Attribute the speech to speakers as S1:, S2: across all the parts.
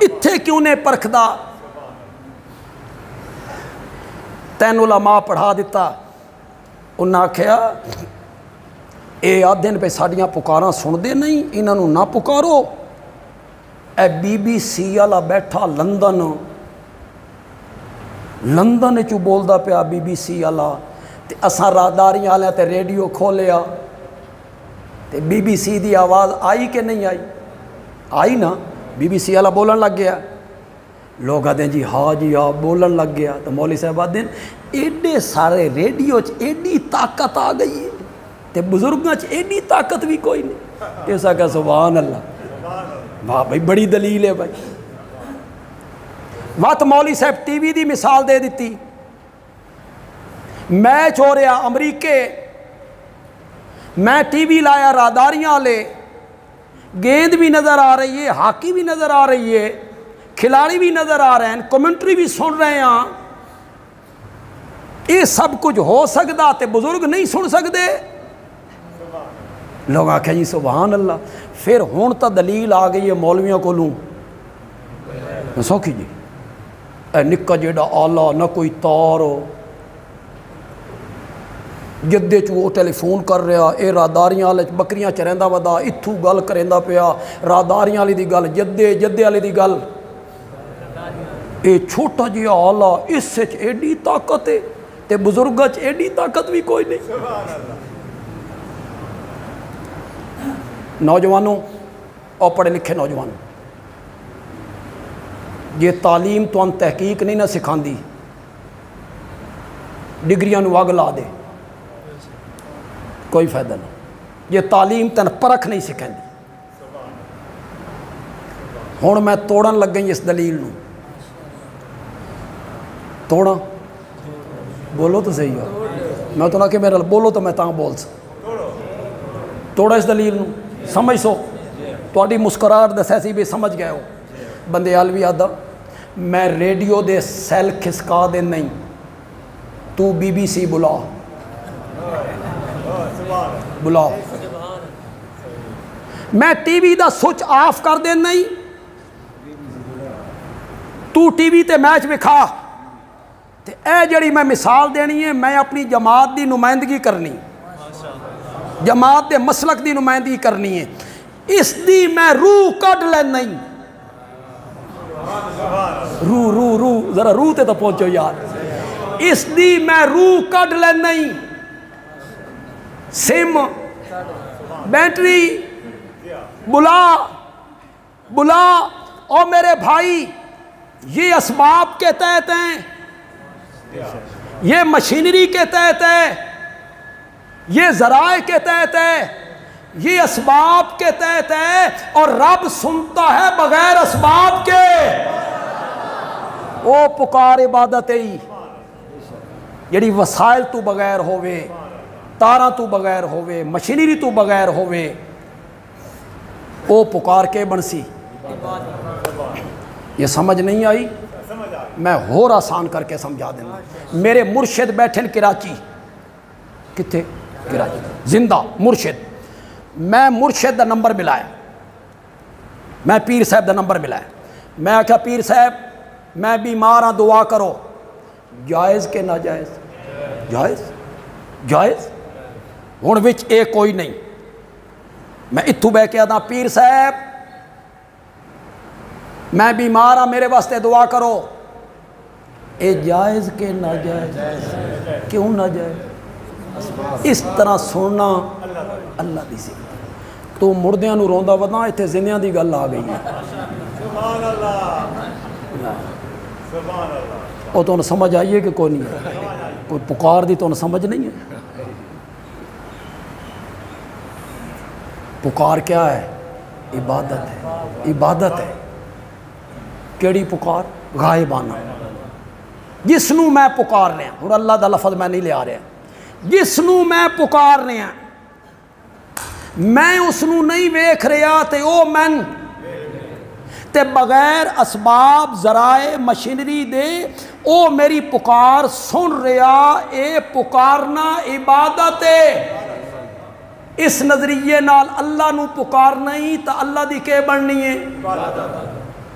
S1: اتھے کیوں نے پرکھدا تین علماء پڑھا دیتا انہاں آکھیا اے آدھن پہ ساڑیاں پکاراں سن دے نہیں انہوں نہ پکارو اے بی بی سی والا بیٹھا لندن چو بولدا پیا بی بی سی والا تے اساں راداریاں والے تے ریڈیو کھولیا تے بی بی سی دی آواز آئی کہ نہیں آئی نا بی بی سی والا بولن لگ گیا لوگ آدھیں جی ہاں جی ہاں بولن لگ گیا تو مولوی صاحب آدھیں ایڈے سارے ریڈیو ایڈی طاقت آ گئی ہے تے بزرگاں ایڈی طاقت بھی کوئی نہیں ایسا کہ سبحان اللہ واہ بھائی بڑی دلیل ہے بھائی وقت مولوی صاحب ٹی وی دی مثال دے دیتی میچ ہو رہا امریکے میں ٹی وی لایا راداریاں لے گیند بھی نظر آ رہی ہے ہاکی بھی نظر آ رہی ہے کھلاڑی بھی نظر آ رہے ہیں کمنٹری بھی سن رہے ہیں یہ سب کچھ ہو سکتا تے بزرگ نہیں سن سکتے لوگ آکھیں جی سبحان اللہ پھر ہون تا دلیل آ گئی ہے مولویوں کو لوں سوکھی جی اے نکا جیڑا آلہ نہ کوئی تار ہو جدے چو ٹیلی فون کر رہا اے راداریاں والے بکریاں چریندا ودا اتھو گل کریندا پیا راداریاں والی دی گل جدے والی دی گل اے چھوٹا جہا آلہ اس سے ایڈی طاقت ہے تے بزرگاں چ ایڈی طاقت بھی کوئی نہیں نوجوانوں اور پڑھے لکھے نوجوانوں یہ تعلیم تو تحقیق نہیں نہ سکھاندی ڈگریاں نو اگ لا دے کوئی فائدہ نہیں یہ تعلیم تن پرکھ نہیں سکھاندی ہن میں توڑن لگ گئی اس دلیل نو توڑا بولو تو صحیح ہو میں تو نہ کہ میرا بولو تو میں تاں بول سکتا توڑا اس دلیل نو سمجھ سو تواڈی مسکراہٹ دس ایسی بھی سمجھ گئے ہو بندے عالوی آدھا میں ریڈیو دے سیل کھسکا دے نہیں تو بی بی سی بلا میں ٹی وی دا سوچ آف کر دے نہیں تو ٹی وی تے میچ وکھا تے اے جڑی میں مثال دینی ہے میں اپنی جماعت دی نمائندگی کرنی جماعت دے مسلک دی نمائندگی کرنی ہے اس دی میں روح کٹ لے نہیں روح ذرا روح تے تو پہنچو یار اس دی میں روح کٹ لے نہیں سم بیٹری بلا او میرے بھائی یہ اسباب کے تحت ہیں یہ مشینری کے تحت ہے یہ ذرائع کے تحت ہے یہ اسباب کے تحت ہے اور رب سنتا ہے بغیر اسباب کے او پکار عبادت ہی جڑی وسائل تو بغیر ہووے تاراں تو بغیر ہووے مشینری تو بغیر ہووے او پکار کے بنسی یہ سمجھ نہیں آئی میں اور آسان کر کے سمجھا دینا میرے مرشد بیٹھن کراچی کتھے کراچی زندہ مرشد میں مرشد دا نمبر ملایا میں پیر صاحب دا نمبر ملایا میں آکھا پیر صاحب میں بیمار ہاں دعا کرو جائز کہ ناجائز جائز ہن وچ اے کوئی نہیں میں اتھو بہ کے آدھا پیر صاحب میں بیمار ہاں میرے واسطے دعا کرو اے جائز کہ ناجائز کیوں ناجائز اس طرح سننا اللہ دی سی تو مردیاں نو روندا ودا ایتھے زندیاں دی گل آ گئی ہے سبحان اللہ او تو سمجھ آئیے کہ کوئی نہیں ہے کوئی پکار دی تو سمجھ نہیں ہے پکار کیا ہے عبادت ہے کیڑی پکار غائبانہ جس نو میں پکار رہا ہوں اور اللہ دا لفظ میں نہیں لیا رہا جس نو میں پکار رہا میں اس نو نہیں ویکھ رہا تے او من تے بغیر اسباب ذرائع مشینری دے او میری پکار سن رہا اے پکارنا عبادت ہے اس نظریے نال اللہ نو پکارنا ہی تا اللہ دی کے بننی ہے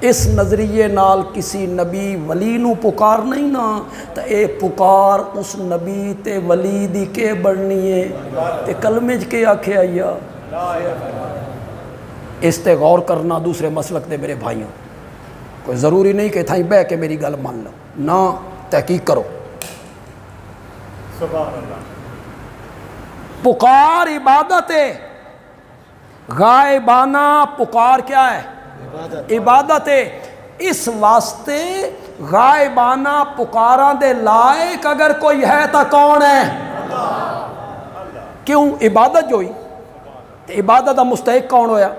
S1: اس نظریے نال کسی نبی ولی نو پکار نہیں نا تو اے پکار اس نبی تے ولی دی کے بڑھنی ہے تے کلمے کے آکھے آئیا. اس تے غور کرنا دوسرے مسلک دے میرے بھائیوں. کوئی ضروری نہیں کہ تھائیں بہ کے میری گل مان لو نا، تحقیق کرو.
S2: سبحان اللہ.
S1: پکار عبادت ہے، غائبانہ پکار کیا ہے؟ عبادت ہے. اس واسطے غائبانہ پکاراں دے لائق اگر کوئی ہے تا کون ہے؟ کیوں؟ عبادت جو ہوئی، عبادت دا مستحق کون ہویا؟